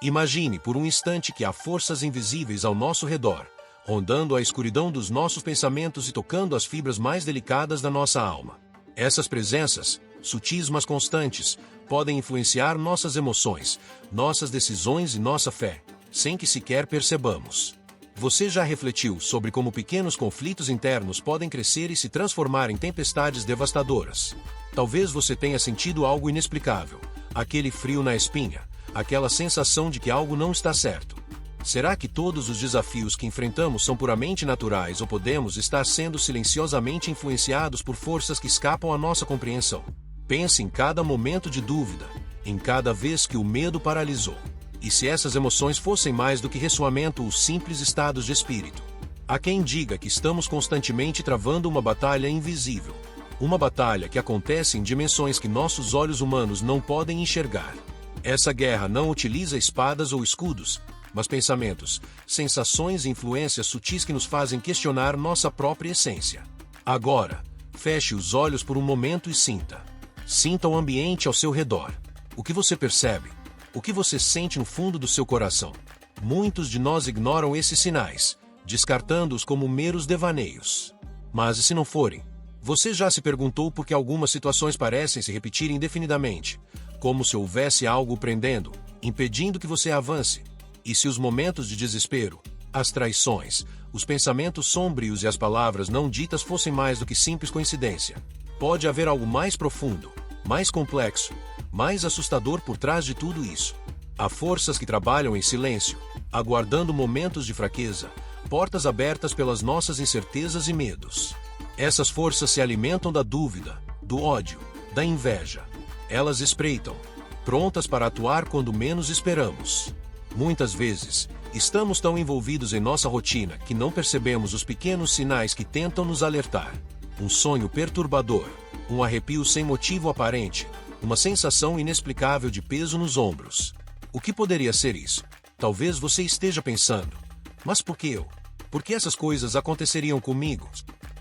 Imagine por um instante que há forças invisíveis ao nosso redor, rondando a escuridão dos nossos pensamentos e tocando as fibras mais delicadas da nossa alma. Essas presenças, sutis mas constantes, podem influenciar nossas emoções, nossas decisões e nossa fé, sem que sequer percebamos. Você já refletiu sobre como pequenos conflitos internos podem crescer e se transformar em tempestades devastadoras? Talvez você tenha sentido algo inexplicável, aquele frio na espinha, aquela sensação de que algo não está certo. Será que todos os desafios que enfrentamos são puramente naturais ou podemos estar sendo silenciosamente influenciados por forças que escapam à nossa compreensão? Pense em cada momento de dúvida, em cada vez que o medo paralisou. E se essas emoções fossem mais do que ressoamento ou simples estados de espírito? Há quem diga que estamos constantemente travando uma batalha invisível. Uma batalha que acontece em dimensões que nossos olhos humanos não podem enxergar. Essa guerra não utiliza espadas ou escudos, mas pensamentos, sensações e influências sutis que nos fazem questionar nossa própria essência. Agora, feche os olhos por um momento e sinta. Sinta o ambiente ao seu redor. O que você percebe? O que você sente no fundo do seu coração? Muitos de nós ignoram esses sinais, descartando-os como meros devaneios. Mas e se não forem? Você já se perguntou por que algumas situações parecem se repetir indefinidamente, como se houvesse algo prendendo, impedindo que você avance? E se os momentos de desespero, as traições, os pensamentos sombrios e as palavras não ditas fossem mais do que simples coincidência? Pode haver algo mais profundo, mais complexo, mais assustador por trás de tudo isso. Há forças que trabalham em silêncio, aguardando momentos de fraqueza, portas abertas pelas nossas incertezas e medos. Essas forças se alimentam da dúvida, do ódio, da inveja. Elas espreitam, prontas para atuar quando menos esperamos. Muitas vezes, estamos tão envolvidos em nossa rotina que não percebemos os pequenos sinais que tentam nos alertar. Um sonho perturbador, um arrepio sem motivo aparente, uma sensação inexplicável de peso nos ombros. O que poderia ser isso? Talvez você esteja pensando, mas por que eu? Por que essas coisas aconteceriam comigo?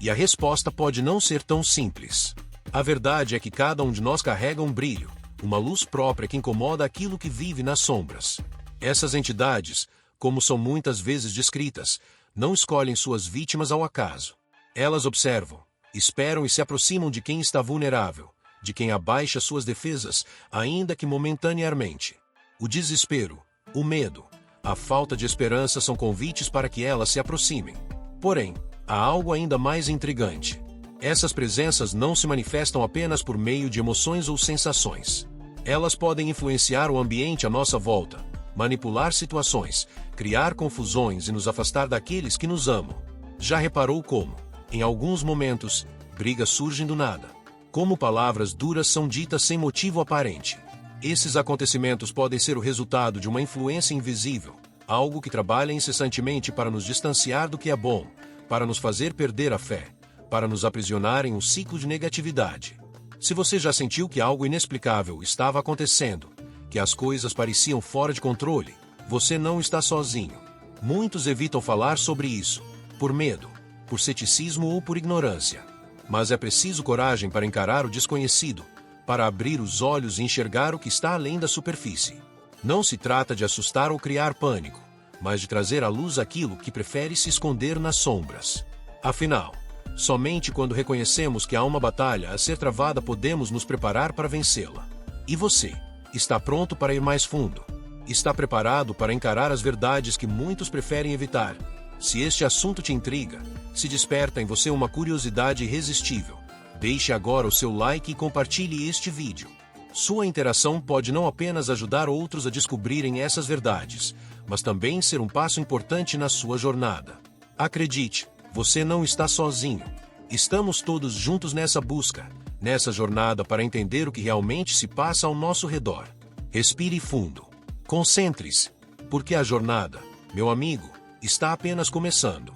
E a resposta pode não ser tão simples. A verdade é que cada um de nós carrega um brilho, uma luz própria que incomoda aquilo que vive nas sombras. Essas entidades, como são muitas vezes descritas, não escolhem suas vítimas ao acaso. Elas observam, esperam e se aproximam de quem está vulnerável, de quem abaixa suas defesas, ainda que momentaneamente. O desespero, o medo, a falta de esperança são convites para que elas se aproximem. Porém, há algo ainda mais intrigante. Essas presenças não se manifestam apenas por meio de emoções ou sensações. Elas podem influenciar o ambiente à nossa volta, manipular situações, criar confusões e nos afastar daqueles que nos amam. Já reparou como, em alguns momentos, brigas surgem do nada? Como palavras duras são ditas sem motivo aparente? Esses acontecimentos podem ser o resultado de uma influência invisível, algo que trabalha incessantemente para nos distanciar do que é bom, para nos fazer perder a fé, para nos aprisionar em um ciclo de negatividade. Se você já sentiu que algo inexplicável estava acontecendo, que as coisas pareciam fora de controle, você não está sozinho. Muitos evitam falar sobre isso, por medo, por ceticismo ou por ignorância. Mas é preciso coragem para encarar o desconhecido, para abrir os olhos e enxergar o que está além da superfície. Não se trata de assustar ou criar pânico, mas de trazer à luz aquilo que prefere se esconder nas sombras. Afinal, somente quando reconhecemos que há uma batalha a ser travada podemos nos preparar para vencê-la. E você, está pronto para ir mais fundo? Está preparado para encarar as verdades que muitos preferem evitar? Se este assunto te intriga, se desperta em você uma curiosidade irresistível, deixe agora o seu like e compartilhe este vídeo. Sua interação pode não apenas ajudar outros a descobrirem essas verdades, mas também ser um passo importante na sua jornada. Acredite, você não está sozinho. Estamos todos juntos nessa busca, nessa jornada para entender o que realmente se passa ao nosso redor. Respire fundo. Concentre-se, porque a jornada, meu amigo, está apenas começando.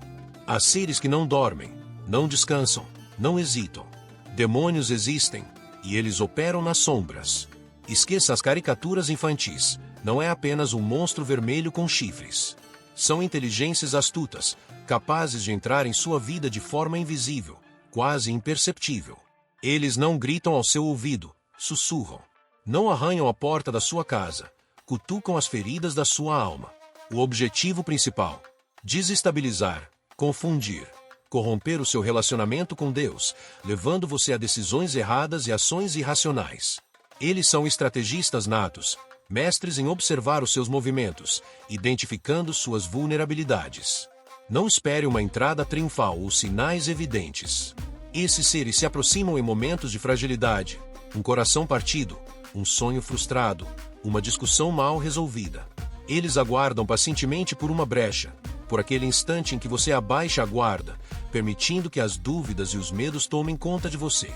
Há seres que não dormem, não descansam, não hesitam. Demônios existem, e eles operam nas sombras. Esqueça as caricaturas infantis, não é apenas um monstro vermelho com chifres. São inteligências astutas, capazes de entrar em sua vida de forma invisível, quase imperceptível. Eles não gritam ao seu ouvido, sussurram. Não arranham a porta da sua casa, cutucam as feridas da sua alma. O objetivo principal: desestabilizar, confundir, corromper o seu relacionamento com Deus, levando você a decisões erradas e ações irracionais. Eles são estrategistas natos, mestres em observar os seus movimentos, identificando suas vulnerabilidades. Não espere uma entrada triunfal ou sinais evidentes. Esses seres se aproximam em momentos de fragilidade, um coração partido, um sonho frustrado, uma discussão mal resolvida. Eles aguardam pacientemente por uma brecha, por aquele instante em que você abaixa a guarda, permitindo que as dúvidas e os medos tomem conta de você.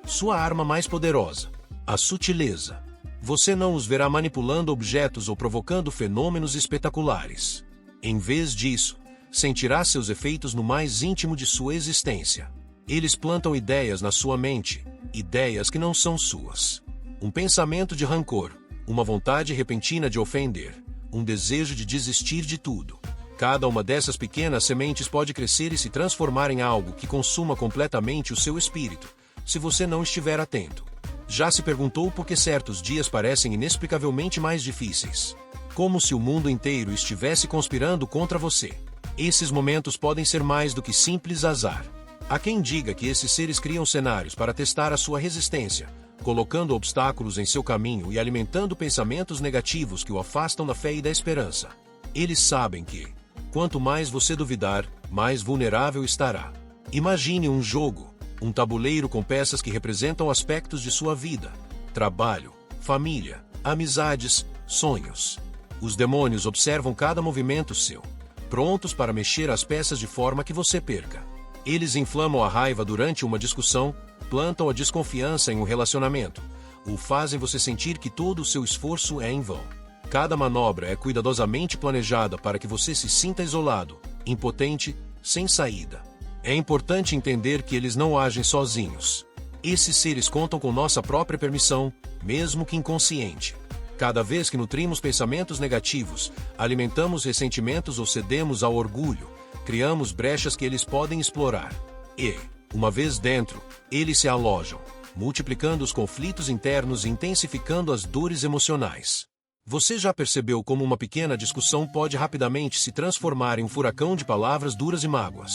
Sua arma mais poderosa: a sutileza. Você não os verá manipulando objetos ou provocando fenômenos espetaculares. Em vez disso, sentirá seus efeitos no mais íntimo de sua existência. Eles plantam ideias na sua mente, ideias que não são suas. Um pensamento de rancor, uma vontade repentina de ofender, um desejo de desistir de tudo. Cada uma dessas pequenas sementes pode crescer e se transformar em algo que consuma completamente o seu espírito, se você não estiver atento. Já se perguntou por que certos dias parecem inexplicavelmente mais difíceis? Como se o mundo inteiro estivesse conspirando contra você. Esses momentos podem ser mais do que simples azar. Há quem diga que esses seres criam cenários para testar a sua resistência, colocando obstáculos em seu caminho e alimentando pensamentos negativos que o afastam da fé e da esperança. Eles sabem que, quanto mais você duvidar, mais vulnerável estará. Imagine um jogo, um tabuleiro com peças que representam aspectos de sua vida: trabalho, família, amizades, sonhos. Os demônios observam cada movimento seu, prontos para mexer as peças de forma que você perca. Eles inflamam a raiva durante uma discussão, plantam a desconfiança em um relacionamento, ou fazem você sentir que todo o seu esforço é em vão. Cada manobra é cuidadosamente planejada para que você se sinta isolado, impotente, sem saída. É importante entender que eles não agem sozinhos. Esses seres contam com nossa própria permissão, mesmo que inconsciente. Cada vez que nutrimos pensamentos negativos, alimentamos ressentimentos ou cedemos ao orgulho, criamos brechas que eles podem explorar. E, uma vez dentro, eles se alojam, multiplicando os conflitos internos e intensificando as dores emocionais. Você já percebeu como uma pequena discussão pode rapidamente se transformar em um furacão de palavras duras e mágoas?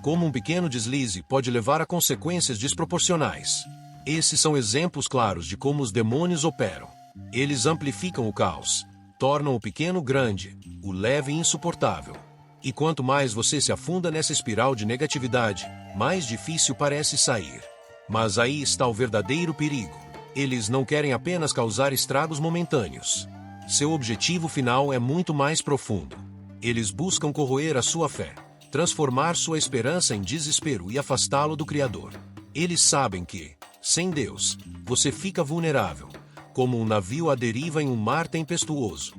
Como um pequeno deslize pode levar a consequências desproporcionais? Esses são exemplos claros de como os demônios operam. Eles amplificam o caos, tornam o pequeno grande, o leve insuportável. E quanto mais você se afunda nessa espiral de negatividade, mais difícil parece sair. Mas aí está o verdadeiro perigo. Eles não querem apenas causar estragos momentâneos. Seu objetivo final é muito mais profundo. Eles buscam corroer a sua fé, transformar sua esperança em desespero e afastá-lo do Criador. Eles sabem que, sem Deus, você fica vulnerável, como um navio à deriva em um mar tempestuoso.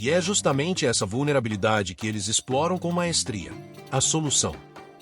E é justamente essa vulnerabilidade que eles exploram com maestria. A solução: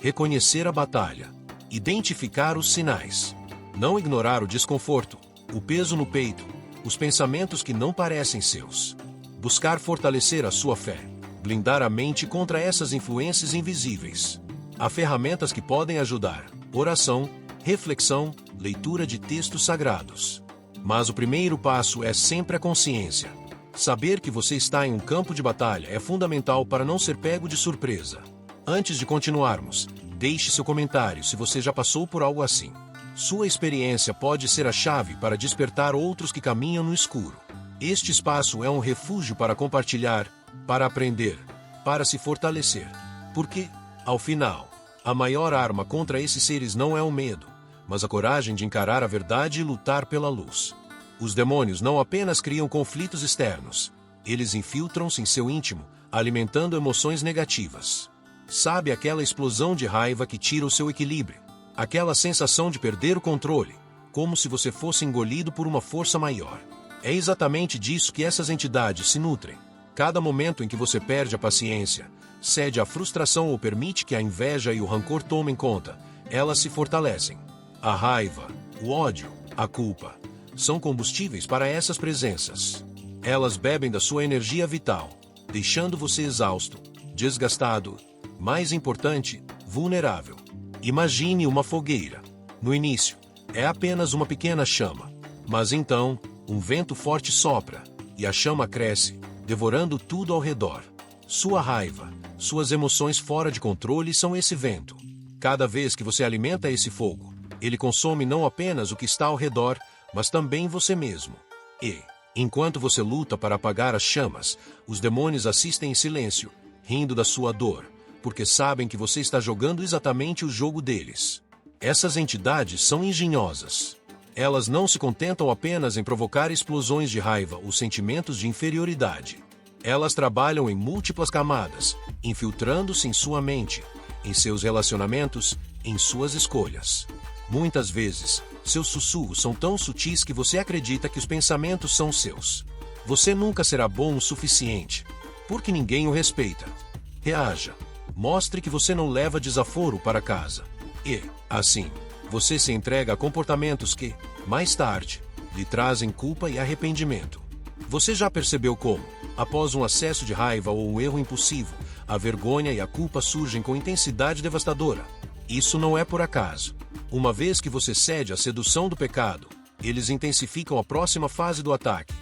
reconhecer a batalha, identificar os sinais, não ignorar o desconforto, o peso no peito, os pensamentos que não parecem seus. Buscar fortalecer a sua fé, blindar a mente contra essas influências invisíveis. Há ferramentas que podem ajudar: oração, reflexão, leitura de textos sagrados. Mas o primeiro passo é sempre a consciência. Saber que você está em um campo de batalha é fundamental para não ser pego de surpresa. Antes de continuarmos, deixe seu comentário se você já passou por algo assim. Sua experiência pode ser a chave para despertar outros que caminham no escuro. Este espaço é um refúgio para compartilhar, para aprender, para se fortalecer. Porque, ao final, a maior arma contra esses seres não é o medo, mas a coragem de encarar a verdade e lutar pela luz. Os demônios não apenas criam conflitos externos, eles infiltram-se em seu íntimo, alimentando emoções negativas. Sabe aquela explosão de raiva que tira o seu equilíbrio? Aquela sensação de perder o controle, como se você fosse engolido por uma força maior. É exatamente disso que essas entidades se nutrem. Cada momento em que você perde a paciência, cede à frustração ou permite que a inveja e o rancor tomem conta, elas se fortalecem. A raiva, o ódio, a culpa são combustíveis para essas presenças. Elas bebem da sua energia vital, deixando você exausto, desgastado, mais importante, vulnerável. Imagine uma fogueira. No início, é apenas uma pequena chama. Mas então, um vento forte sopra, e a chama cresce, devorando tudo ao redor. Sua raiva, suas emoções fora de controle são esse vento. Cada vez que você alimenta esse fogo, ele consome não apenas o que está ao redor, mas também você mesmo. E, enquanto você luta para apagar as chamas, os demônios assistem em silêncio, rindo da sua dor, porque sabem que você está jogando exatamente o jogo deles. Essas entidades são engenhosas. Elas não se contentam apenas em provocar explosões de raiva ou sentimentos de inferioridade. Elas trabalham em múltiplas camadas, infiltrando-se em sua mente, em seus relacionamentos, em suas escolhas. Muitas vezes, seus sussurros são tão sutis que você acredita que os pensamentos são seus. Você nunca será bom o suficiente, porque ninguém o respeita. Reaja. Mostre que você não leva desaforo para casa. E, assim, você se entrega a comportamentos que, mais tarde, lhe trazem culpa e arrependimento. Você já percebeu como, após um acesso de raiva ou um erro impulsivo, a vergonha e a culpa surgem com intensidade devastadora? Isso não é por acaso. Uma vez que você cede à sedução do pecado, eles intensificam a próxima fase do ataque.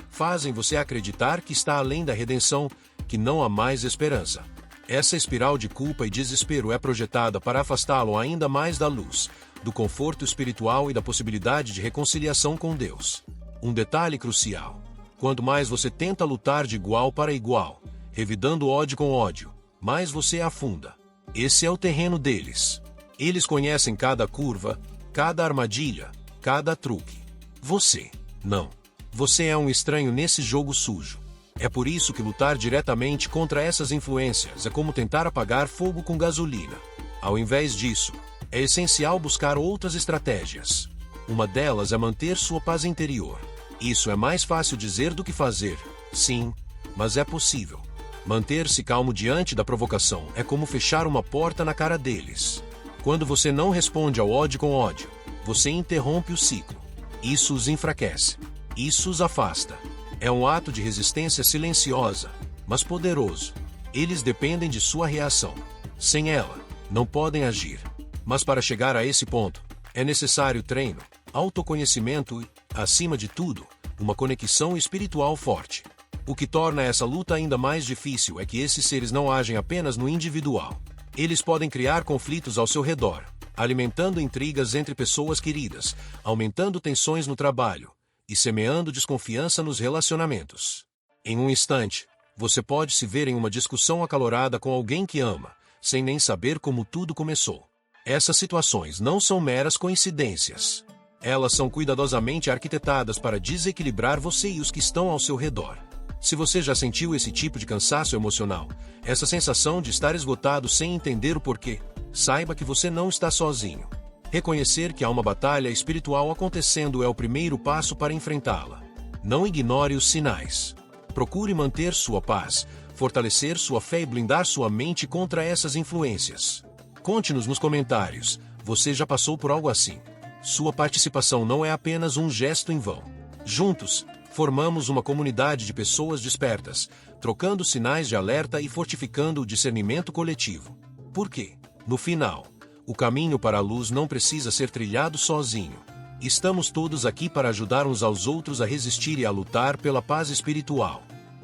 Fazem você acreditar que está além da redenção, que não há mais esperança. Essa espiral de culpa e desespero é projetada para afastá-lo ainda mais da luz, do conforto espiritual e da possibilidade de reconciliação com Deus. Um detalhe crucial: quanto mais você tenta lutar de igual para igual, revidando ódio com ódio, mais você afunda. Esse é o terreno deles. Eles conhecem cada curva, cada armadilha, cada truque. Você, não. Você é um estranho nesse jogo sujo. É por isso que lutar diretamente contra essas influências é como tentar apagar fogo com gasolina. Ao invés disso, é essencial buscar outras estratégias. Uma delas é manter sua paz interior. Isso é mais fácil dizer do que fazer, sim, mas é possível. Manter-se calmo diante da provocação é como fechar uma porta na cara deles. Quando você não responde ao ódio com ódio, você interrompe o ciclo. Isso os enfraquece. Isso os afasta. É um ato de resistência silenciosa, mas poderoso. Eles dependem de sua reação. Sem ela, não podem agir. Mas para chegar a esse ponto, é necessário treino, autoconhecimento e, acima de tudo, uma conexão espiritual forte. O que torna essa luta ainda mais difícil é que esses seres não agem apenas no individual. Eles podem criar conflitos ao seu redor, alimentando intrigas entre pessoas queridas, aumentando tensões no trabalho e semeando desconfiança nos relacionamentos. Em um instante, você pode se ver em uma discussão acalorada com alguém que ama, sem nem saber como tudo começou. Essas situações não são meras coincidências. Elas são cuidadosamente arquitetadas para desequilibrar você e os que estão ao seu redor. Se você já sentiu esse tipo de cansaço emocional, essa sensação de estar esgotado sem entender o porquê, saiba que você não está sozinho. Reconhecer que há uma batalha espiritual acontecendo é o primeiro passo para enfrentá-la. Não ignore os sinais. Procure manter sua paz, fortalecer sua fé e blindar sua mente contra essas influências. Conte-nos nos comentários, você já passou por algo assim? Sua participação não é apenas um gesto em vão. Juntos, formamos uma comunidade de pessoas despertas, trocando sinais de alerta e fortificando o discernimento coletivo. Por quê? No final, o caminho para a luz não precisa ser trilhado sozinho. Estamos todos aqui para ajudar uns aos outros a resistir e a lutar pela paz espiritual.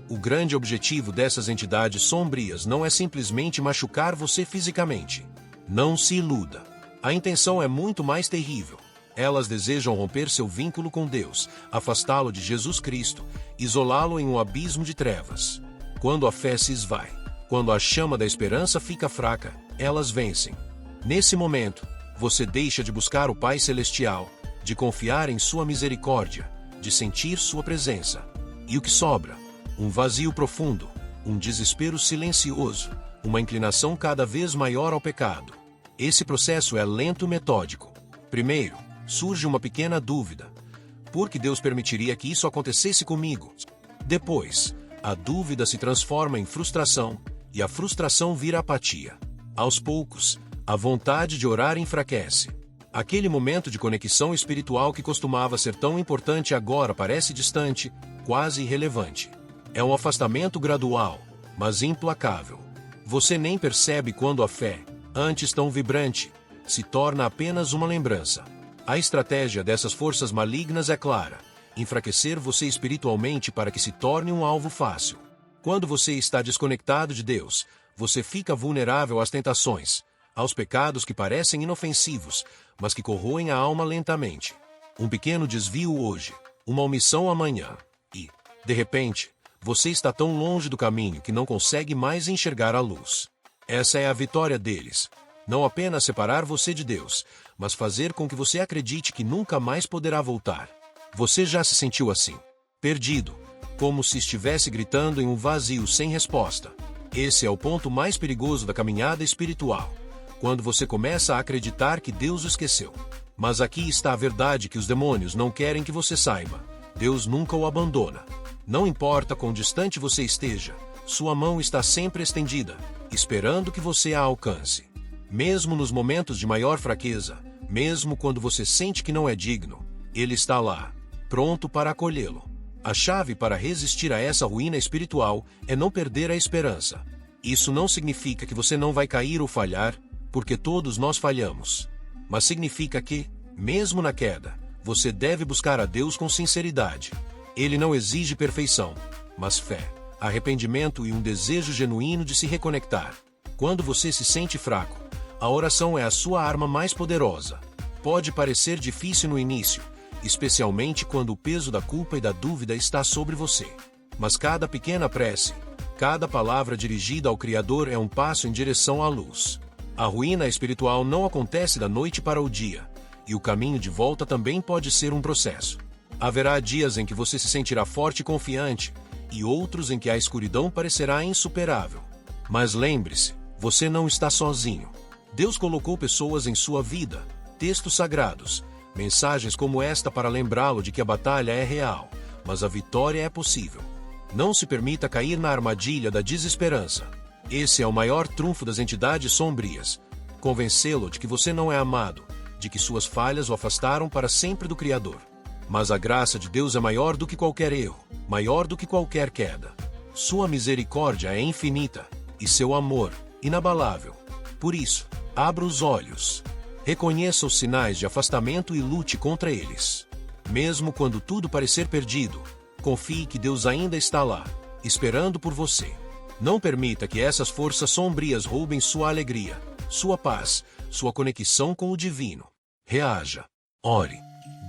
O grande objetivo dessas entidades sombrias não é simplesmente machucar você fisicamente. Não se iluda. A intenção é muito mais terrível. Elas desejam romper seu vínculo com Deus, afastá-lo de Jesus Cristo, isolá-lo em um abismo de trevas. Quando a fé se esvai, quando a chama da esperança fica fraca, elas vencem. Nesse momento, você deixa de buscar o Pai Celestial, de confiar em sua misericórdia, de sentir sua presença. E o que sobra? Um vazio profundo, um desespero silencioso, uma inclinação cada vez maior ao pecado. Esse processo é lento e metódico. Primeiro, surge uma pequena dúvida. Por que Deus permitiria que isso acontecesse comigo? Depois, a dúvida se transforma em frustração, e a frustração vira apatia. Aos poucos, a vontade de orar enfraquece. Aquele momento de conexão espiritual que costumava ser tão importante agora parece distante, quase irrelevante. É um afastamento gradual, mas implacável. Você nem percebe quando a fé, antes tão vibrante, se torna apenas uma lembrança. A estratégia dessas forças malignas é clara: enfraquecer você espiritualmente para que se torne um alvo fácil. Quando você está desconectado de Deus, você fica vulnerável às tentações, aos pecados que parecem inofensivos, mas que corroem a alma lentamente. Um pequeno desvio hoje, uma omissão amanhã, e, de repente, você está tão longe do caminho que não consegue mais enxergar a luz. Essa é a vitória deles. Não apenas separar você de Deus, mas fazer com que você acredite que nunca mais poderá voltar. Você já se sentiu assim? Perdido, como se estivesse gritando em um vazio sem resposta. Esse é o ponto mais perigoso da caminhada espiritual, quando você começa a acreditar que Deus o esqueceu. Mas aqui está a verdade que os demônios não querem que você saiba. Deus nunca o abandona. Não importa quão distante você esteja, sua mão está sempre estendida, esperando que você a alcance. Mesmo nos momentos de maior fraqueza, mesmo quando você sente que não é digno, Ele está lá, pronto para acolhê-lo. A chave para resistir a essa ruína espiritual é não perder a esperança. Isso não significa que você não vai cair ou falhar, porque todos nós falhamos. Mas significa que, mesmo na queda, você deve buscar a Deus com sinceridade. Ele não exige perfeição, mas fé, arrependimento e um desejo genuíno de se reconectar. Quando você se sente fraco, a oração é a sua arma mais poderosa. Pode parecer difícil no início, especialmente quando o peso da culpa e da dúvida está sobre você. Mas cada pequena prece, cada palavra dirigida ao Criador é um passo em direção à luz. A ruína espiritual não acontece da noite para o dia, e o caminho de volta também pode ser um processo. Haverá dias em que você se sentirá forte e confiante, e outros em que a escuridão parecerá insuperável. Mas lembre-se, você não está sozinho. Deus colocou pessoas em sua vida, textos sagrados, mensagens como esta para lembrá-lo de que a batalha é real, mas a vitória é possível. Não se permita cair na armadilha da desesperança. Esse é o maior trunfo das entidades sombrias. Convencê-lo de que você não é amado, de que suas falhas o afastaram para sempre do Criador. Mas a graça de Deus é maior do que qualquer erro, maior do que qualquer queda. Sua misericórdia é infinita, e seu amor, inabalável. Por isso, abra os olhos. Reconheça os sinais de afastamento e lute contra eles. Mesmo quando tudo parecer perdido, confie que Deus ainda está lá, esperando por você. Não permita que essas forças sombrias roubem sua alegria, sua paz, sua conexão com o divino. Reaja. Ore.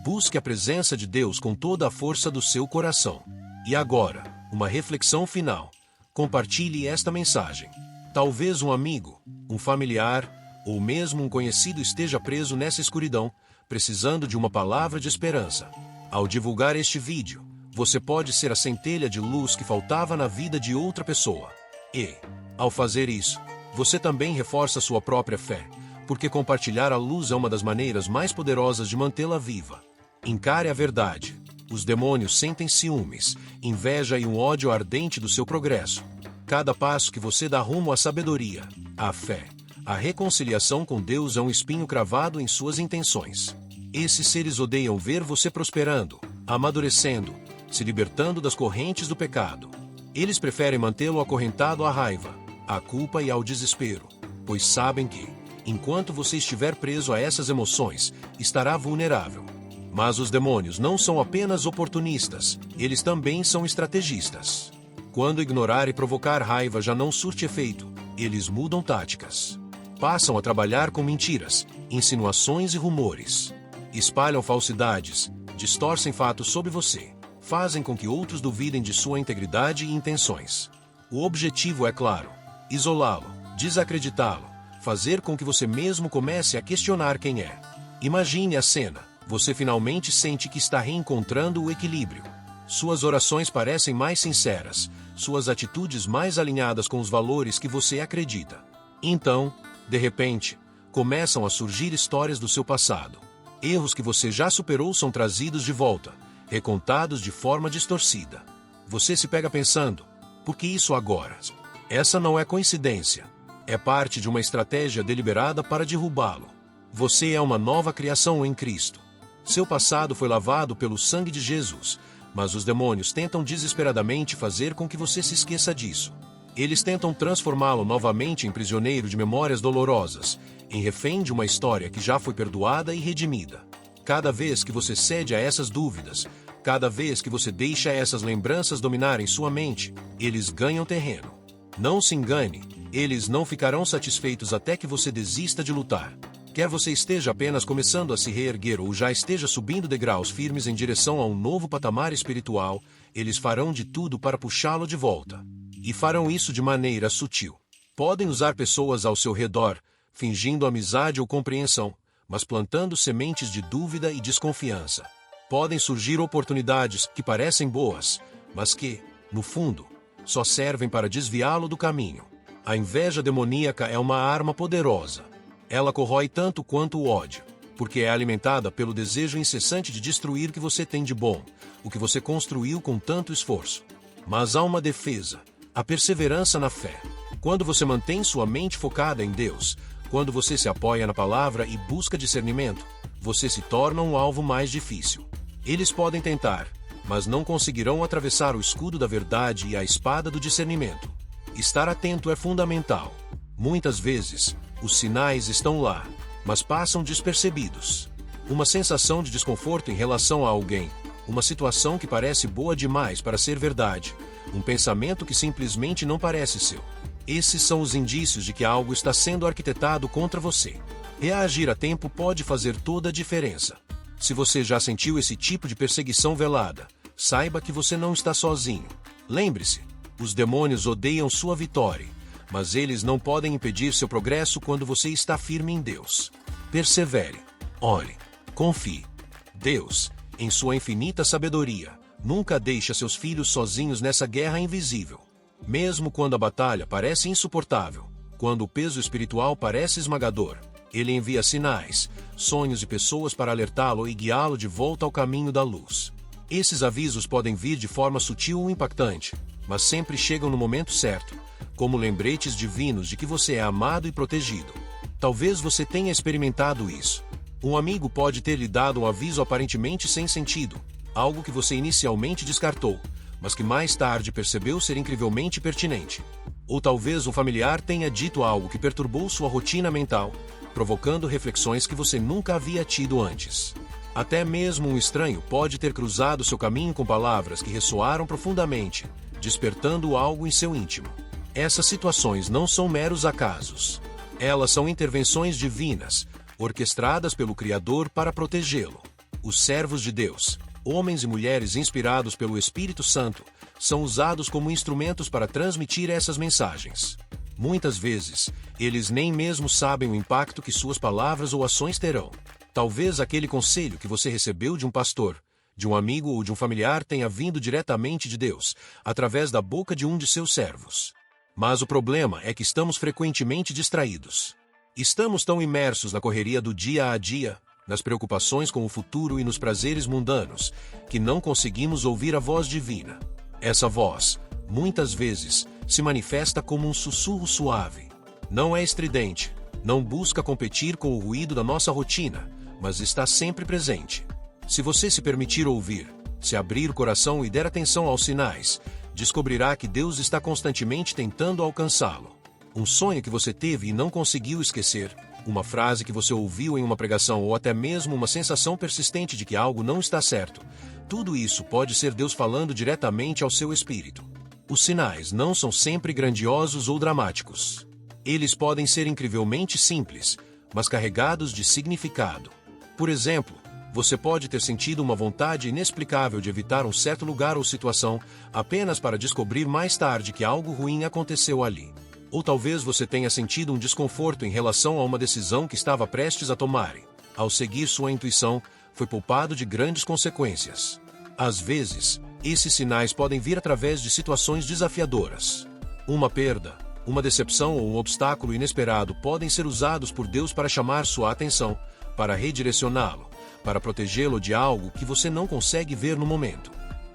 Busque a presença de Deus com toda a força do seu coração. E agora, uma reflexão final. Compartilhe esta mensagem. Talvez um amigo, um familiar, ou mesmo um conhecido esteja preso nessa escuridão, precisando de uma palavra de esperança. Ao divulgar este vídeo, você pode ser a centelha de luz que faltava na vida de outra pessoa. E, ao fazer isso, você também reforça sua própria fé, porque compartilhar a luz é uma das maneiras mais poderosas de mantê-la viva. Encare a verdade. Os demônios sentem ciúmes, inveja e um ódio ardente do seu progresso. Cada passo que você dá rumo à sabedoria, à fé, à reconciliação com Deus é um espinho cravado em suas intenções. Esses seres odeiam ver você prosperando, amadurecendo, se libertando das correntes do pecado. Eles preferem mantê-lo acorrentado à raiva, à culpa e ao desespero, pois sabem que, enquanto você estiver preso a essas emoções, estará vulnerável. Mas os demônios não são apenas oportunistas, eles também são estrategistas. Quando ignorar e provocar raiva já não surte efeito, eles mudam táticas. Passam a trabalhar com mentiras, insinuações e rumores. Espalham falsidades, distorcem fatos sobre você, fazem com que outros duvidem de sua integridade e intenções. O objetivo é claro: isolá-lo, desacreditá-lo, fazer com que você mesmo comece a questionar quem é. Imagine a cena. Você finalmente sente que está reencontrando o equilíbrio. Suas orações parecem mais sinceras, suas atitudes mais alinhadas com os valores que você acredita. Então, de repente, começam a surgir histórias do seu passado. Erros que você já superou são trazidos de volta, recontados de forma distorcida. Você se pega pensando: por que isso agora? Essa não é coincidência. É parte de uma estratégia deliberada para derrubá-lo. Você é uma nova criação em Cristo. Seu passado foi lavado pelo sangue de Jesus, mas os demônios tentam desesperadamente fazer com que você se esqueça disso. Eles tentam transformá-lo novamente em prisioneiro de memórias dolorosas, em refém de uma história que já foi perdoada e redimida. Cada vez que você cede a essas dúvidas, Cada vez que você deixa essas lembranças dominarem sua mente, eles ganham terreno. Não se engane, eles não ficarão satisfeitos até que você desista de lutar. Quer você esteja apenas começando a se reerguer ou já esteja subindo degraus firmes em direção a um novo patamar espiritual, eles farão de tudo para puxá-lo de volta. E farão isso de maneira sutil. Podem usar pessoas ao seu redor, fingindo amizade ou compreensão, mas plantando sementes de dúvida e desconfiança. Podem surgir oportunidades que parecem boas, mas que, no fundo, só servem para desviá-lo do caminho. A inveja demoníaca é uma arma poderosa. Ela corrói tanto quanto o ódio, porque é alimentada pelo desejo incessante de destruir o que você tem de bom, o que você construiu com tanto esforço. Mas há uma defesa, a perseverança na fé. Quando você mantém sua mente focada em Deus, quando você se apoia na palavra e busca discernimento, você se torna um alvo mais difícil. Eles podem tentar, mas não conseguirão atravessar o escudo da verdade e a espada do discernimento. Estar atento é fundamental. Muitas vezes, os sinais estão lá, mas passam despercebidos. Uma sensação de desconforto em relação a alguém, uma situação que parece boa demais para ser verdade, um pensamento que simplesmente não parece seu. Esses são os indícios de que algo está sendo arquitetado contra você. Reagir a tempo pode fazer toda a diferença. Se você já sentiu esse tipo de perseguição velada, saiba que você não está sozinho. Lembre-se, os demônios odeiam sua vitória, mas eles não podem impedir seu progresso quando você está firme em Deus. Persevere, ore, confie. Deus, em sua infinita sabedoria, nunca deixa seus filhos sozinhos nessa guerra invisível. Mesmo quando a batalha parece insuportável, quando o peso espiritual parece esmagador, Ele envia sinais, sonhos e pessoas para alertá-lo e guiá-lo de volta ao caminho da luz. Esses avisos podem vir de forma sutil ou impactante, mas sempre chegam no momento certo, como lembretes divinos de que você é amado e protegido. Talvez você tenha experimentado isso. Um amigo pode ter lhe dado um aviso aparentemente sem sentido, algo que você inicialmente descartou, mas que mais tarde percebeu ser incrivelmente pertinente. Ou talvez um familiar tenha dito algo que perturbou sua rotina mental, provocando reflexões que você nunca havia tido antes. Até mesmo um estranho pode ter cruzado seu caminho com palavras que ressoaram profundamente, despertando algo em seu íntimo. Essas situações não são meros acasos. Elas são intervenções divinas, orquestradas pelo Criador para protegê-lo. Os servos de Deus, homens e mulheres inspirados pelo Espírito Santo, são usados como instrumentos para transmitir essas mensagens. Muitas vezes, eles nem mesmo sabem o impacto que suas palavras ou ações terão. Talvez aquele conselho que você recebeu de um pastor, de um amigo ou de um familiar tenha vindo diretamente de Deus, através da boca de um de seus servos. Mas o problema é que estamos frequentemente distraídos. Estamos tão imersos na correria do dia a dia, nas preocupações com o futuro e nos prazeres mundanos, que não conseguimos ouvir a voz divina. Essa voz, muitas vezes, se manifesta como um sussurro suave. Não é estridente, não busca competir com o ruído da nossa rotina, mas está sempre presente. Se você se permitir ouvir, se abrir o coração e der atenção aos sinais, descobrirá que Deus está constantemente tentando alcançá-lo. Um sonho que você teve e não conseguiu esquecer, uma frase que você ouviu em uma pregação ou até mesmo uma sensação persistente de que algo não está certo. Tudo isso pode ser Deus falando diretamente ao seu espírito. Os sinais não são sempre grandiosos ou dramáticos. Eles podem ser incrivelmente simples, mas carregados de significado. Por exemplo, você pode ter sentido uma vontade inexplicável de evitar um certo lugar ou situação, apenas para descobrir mais tarde que algo ruim aconteceu ali. Ou talvez você tenha sentido um desconforto em relação a uma decisão que estava prestes a tomar. Ao seguir sua intuição, foi poupado de grandes consequências. Às vezes, esses sinais podem vir através de situações desafiadoras. Uma perda, uma decepção ou um obstáculo inesperado podem ser usados por Deus para chamar sua atenção, para redirecioná-lo, para protegê-lo de algo que você não consegue ver no momento.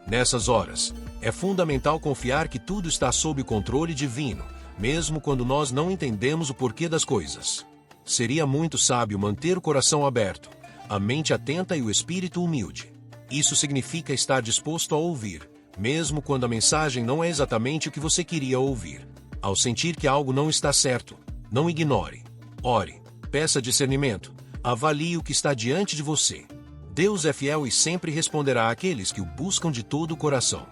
Nessas horas, é fundamental confiar que tudo está sob controle divino, mesmo quando nós não entendemos o porquê das coisas. Seria muito sábio manter o coração aberto, a mente atenta e o espírito humilde. Isso significa estar disposto a ouvir, mesmo quando a mensagem não é exatamente o que você queria ouvir. Ao sentir que algo não está certo, não ignore. Ore, peça discernimento, avalie o que está diante de você. Deus é fiel e sempre responderá àqueles que o buscam de todo o coração.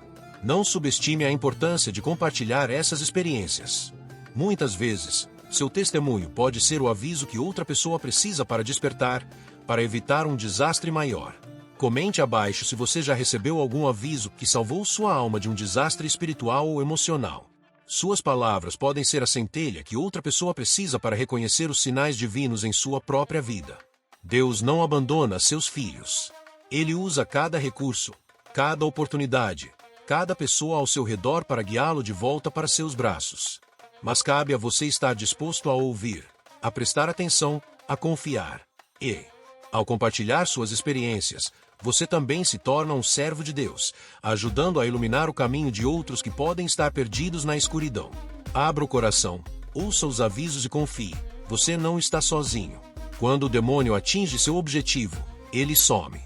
Não subestime a importância de compartilhar essas experiências. Muitas vezes, seu testemunho pode ser o aviso que outra pessoa precisa para despertar, para evitar um desastre maior. Comente abaixo se você já recebeu algum aviso que salvou sua alma de um desastre espiritual ou emocional. Suas palavras podem ser a centelha que outra pessoa precisa para reconhecer os sinais divinos em sua própria vida. Deus não abandona seus filhos. Ele usa cada recurso, cada oportunidade, cada pessoa ao seu redor para guiá-lo de volta para seus braços. Mas cabe a você estar disposto a ouvir, a prestar atenção, a confiar. E, ao compartilhar suas experiências, você também se torna um servo de Deus, ajudando a iluminar o caminho de outros que podem estar perdidos na escuridão. Abra o coração, ouça os avisos e confie. Você não está sozinho. Quando o demônio atinge seu objetivo, ele some.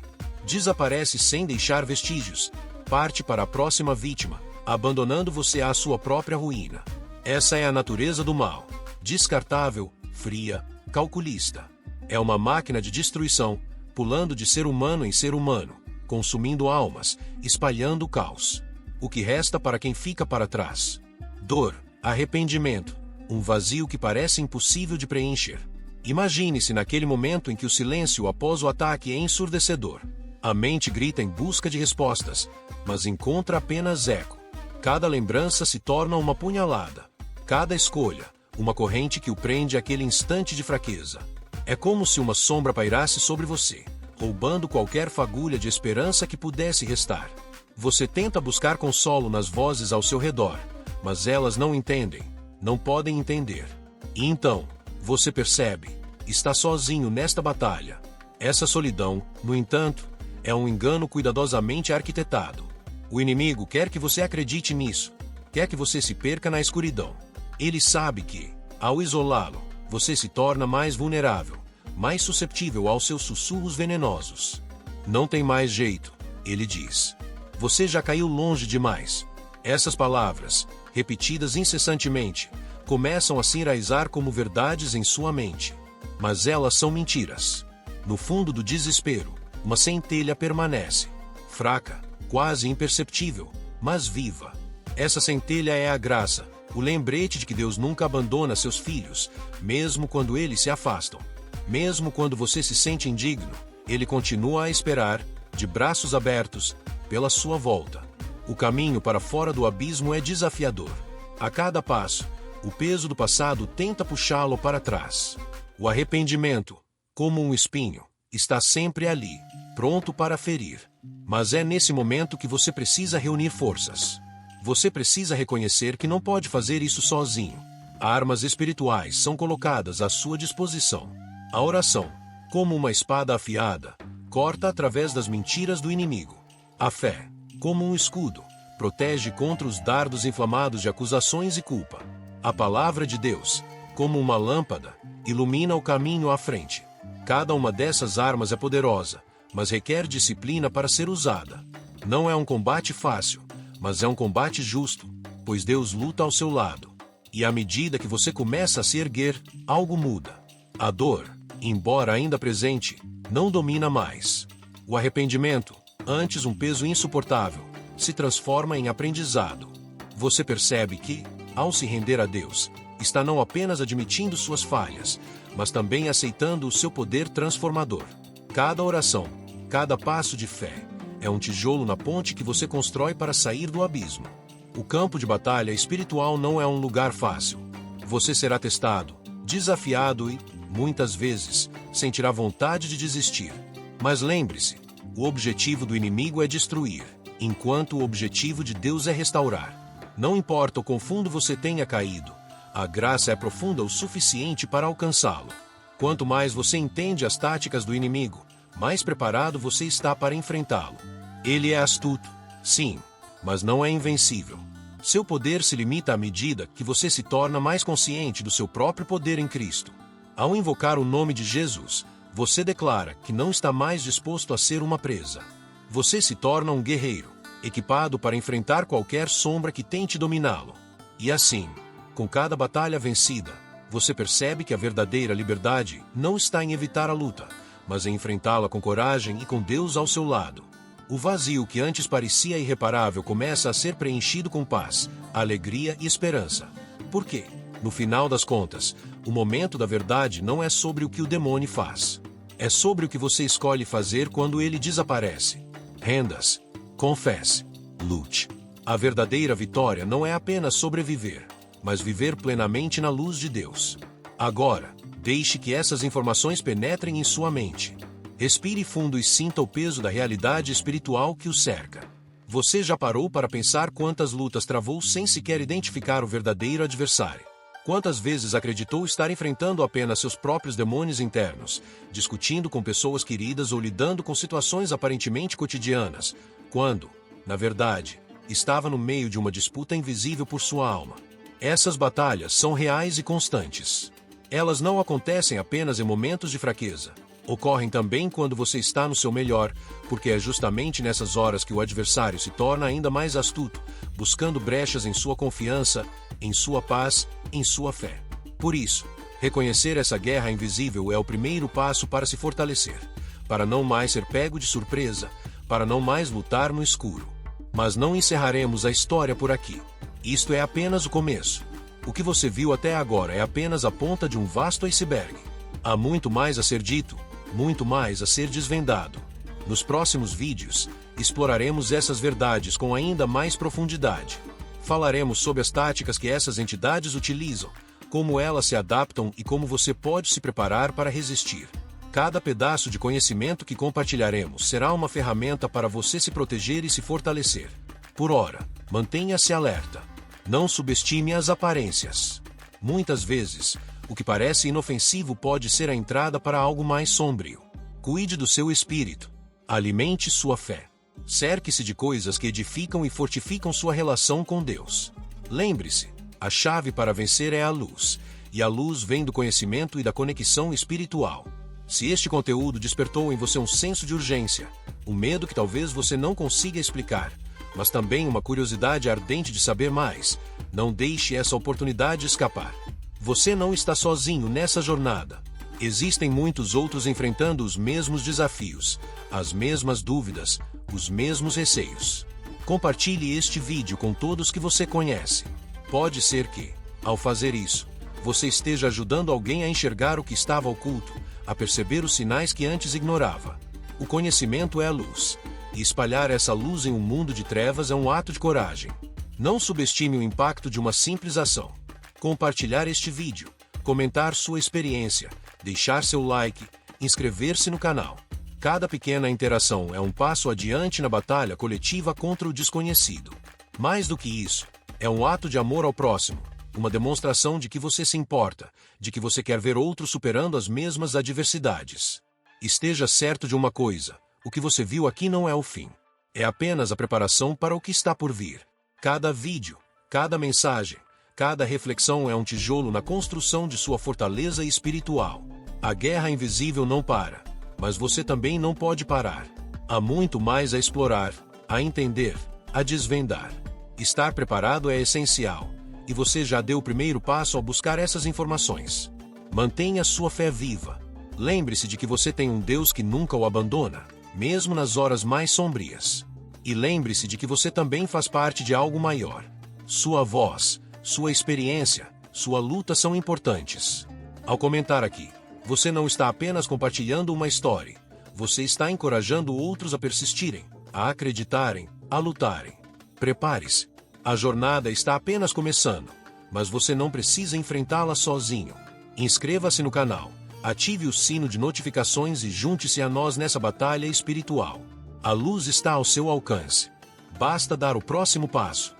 Desaparece sem deixar vestígios. Parte para a próxima vítima, abandonando você à sua própria ruína. Essa é a natureza do mal. Descartável, fria, calculista. É uma máquina de destruição, pulando de ser humano em ser humano, consumindo almas, espalhando o caos. O que resta para quem fica para trás? Dor, arrependimento, um vazio que parece impossível de preencher. Imagine-se naquele momento em que o silêncio após o ataque é ensurdecedor. A mente grita em busca de respostas, mas encontra apenas eco. Cada lembrança se torna uma punhalada. Cada escolha, uma corrente que o prende àquele instante de fraqueza. É como se uma sombra pairasse sobre você, roubando qualquer fagulha de esperança que pudesse restar. Você tenta buscar consolo nas vozes ao seu redor, mas elas não entendem, não podem entender. E então, você percebe, está sozinho nesta batalha. Essa solidão, no entanto, é um engano cuidadosamente arquitetado. O inimigo quer que você acredite nisso, quer que você se perca na escuridão. Ele sabe que, ao isolá-lo, você se torna mais vulnerável, mais suscetível aos seus sussurros venenosos. Não tem mais jeito, ele diz. Você já caiu longe demais. Essas palavras, repetidas incessantemente, começam a se enraizar como verdades em sua mente. Mas elas são mentiras. No fundo do desespero, uma centelha permanece. Fraca, quase imperceptível, mas viva. Essa centelha é a graça, o lembrete de que Deus nunca abandona seus filhos, mesmo quando eles se afastam. Mesmo quando você se sente indigno, Ele continua a esperar, de braços abertos, pela sua volta. O caminho para fora do abismo é desafiador. A cada passo, o peso do passado tenta puxá-lo para trás. O arrependimento, como um espinho, está sempre ali, pronto para ferir. Mas é nesse momento que você precisa reunir forças. Você precisa reconhecer que não pode fazer isso sozinho. Armas espirituais são colocadas à sua disposição. A oração, como uma espada afiada, corta através das mentiras do inimigo. A fé, como um escudo, protege contra os dardos inflamados de acusações e culpa. A palavra de Deus, como uma lâmpada, ilumina o caminho à frente. Cada uma dessas armas é poderosa, mas requer disciplina para ser usada. Não é um combate fácil, mas é um combate justo, pois Deus luta ao seu lado. E à medida que você começa a se erguer, algo muda. A dor, embora ainda presente, não domina mais. O arrependimento, antes um peso insuportável, se transforma em aprendizado. Você percebe que, ao se render a Deus, está não apenas admitindo suas falhas, mas também aceitando o seu poder transformador. Cada oração, cada passo de fé, é um tijolo na ponte que você constrói para sair do abismo. O campo de batalha espiritual não é um lugar fácil. Você será testado, desafiado e, muitas vezes, sentirá vontade de desistir. Mas lembre-se, o objetivo do inimigo é destruir, enquanto o objetivo de Deus é restaurar. Não importa o quão fundo você tenha caído, a graça é profunda o suficiente para alcançá-lo. Quanto mais você entende as táticas do inimigo, mais preparado você está para enfrentá-lo. Ele é astuto, sim, mas não é invencível. Seu poder se limita à medida que você se torna mais consciente do seu próprio poder em Cristo. Ao invocar o nome de Jesus, você declara que não está mais disposto a ser uma presa. Você se torna um guerreiro, equipado para enfrentar qualquer sombra que tente dominá-lo. E assim, com cada batalha vencida, você percebe que a verdadeira liberdade não está em evitar a luta, mas em enfrentá-la com coragem e com Deus ao seu lado. O vazio que antes parecia irreparável começa a ser preenchido com paz, alegria e esperança. Por quê? No final das contas, o momento da verdade não é sobre o que o demônio faz. É sobre o que você escolhe fazer quando ele desaparece. Renda-se, confesse, lute. A verdadeira vitória não é apenas sobreviver, mas viver plenamente na luz de Deus. Agora, deixe que essas informações penetrem em sua mente. Respire fundo e sinta o peso da realidade espiritual que o cerca. Você já parou para pensar quantas lutas travou sem sequer identificar o verdadeiro adversário? Quantas vezes acreditou estar enfrentando apenas seus próprios demônios internos, discutindo com pessoas queridas ou lidando com situações aparentemente cotidianas, quando, na verdade, estava no meio de uma disputa invisível por sua alma? Essas batalhas são reais e constantes. Elas não acontecem apenas em momentos de fraqueza. Ocorrem também quando você está no seu melhor, porque é justamente nessas horas que o adversário se torna ainda mais astuto, buscando brechas em sua confiança, em sua paz, em sua fé. Por isso, reconhecer essa guerra invisível é o primeiro passo para se fortalecer, para não mais ser pego de surpresa, para não mais lutar no escuro. Mas não encerraremos a história por aqui. Isto é apenas o começo. O que você viu até agora é apenas a ponta de um vasto iceberg. Há muito mais a ser dito, muito mais a ser desvendado. Nos próximos vídeos, exploraremos essas verdades com ainda mais profundidade. Falaremos sobre as táticas que essas entidades utilizam, como elas se adaptam e como você pode se preparar para resistir. Cada pedaço de conhecimento que compartilharemos será uma ferramenta para você se proteger e se fortalecer. Por ora, mantenha-se alerta. Não subestime as aparências. Muitas vezes, o que parece inofensivo pode ser a entrada para algo mais sombrio. Cuide do seu espírito. Alimente sua fé. Cerque-se de coisas que edificam e fortificam sua relação com Deus. Lembre-se, a chave para vencer é a luz, e a luz vem do conhecimento e da conexão espiritual. Se este conteúdo despertou em você um senso de urgência, um medo que talvez você não consiga explicar, mas também uma curiosidade ardente de saber mais, não deixe essa oportunidade escapar. Você não está sozinho nessa jornada. Existem muitos outros enfrentando os mesmos desafios, as mesmas dúvidas, os mesmos receios. Compartilhe este vídeo com todos que você conhece. Pode ser que, ao fazer isso, você esteja ajudando alguém a enxergar o que estava oculto, a perceber os sinais que antes ignorava. O conhecimento é a luz, e espalhar essa luz em um mundo de trevas é um ato de coragem. Não subestime o impacto de uma simples ação. Compartilhar este vídeo, comentar sua experiência, deixar seu like, inscrever-se no canal. Cada pequena interação é um passo adiante na batalha coletiva contra o desconhecido. Mais do que isso, é um ato de amor ao próximo, uma demonstração de que você se importa, de que você quer ver outros superando as mesmas adversidades. Esteja certo de uma coisa: o que você viu aqui não é o fim. É apenas a preparação para o que está por vir. Cada vídeo, cada mensagem, cada reflexão é um tijolo na construção de sua fortaleza espiritual. A guerra invisível não para, mas você também não pode parar. Há muito mais a explorar, a entender, a desvendar. Estar preparado é essencial, e você já deu o primeiro passo ao buscar essas informações. Mantenha sua fé viva. Lembre-se de que você tem um Deus que nunca o abandona, mesmo nas horas mais sombrias. E lembre-se de que você também faz parte de algo maior. Sua voz, sua experiência, sua luta são importantes. Ao comentar aqui, você não está apenas compartilhando uma história. Você está encorajando outros a persistirem, a acreditarem, a lutarem. Prepare-se. A jornada está apenas começando, mas você não precisa enfrentá-la sozinho. Inscreva-se no canal, ative o sino de notificações e junte-se a nós nessa batalha espiritual. A luz está ao seu alcance. Basta dar o próximo passo.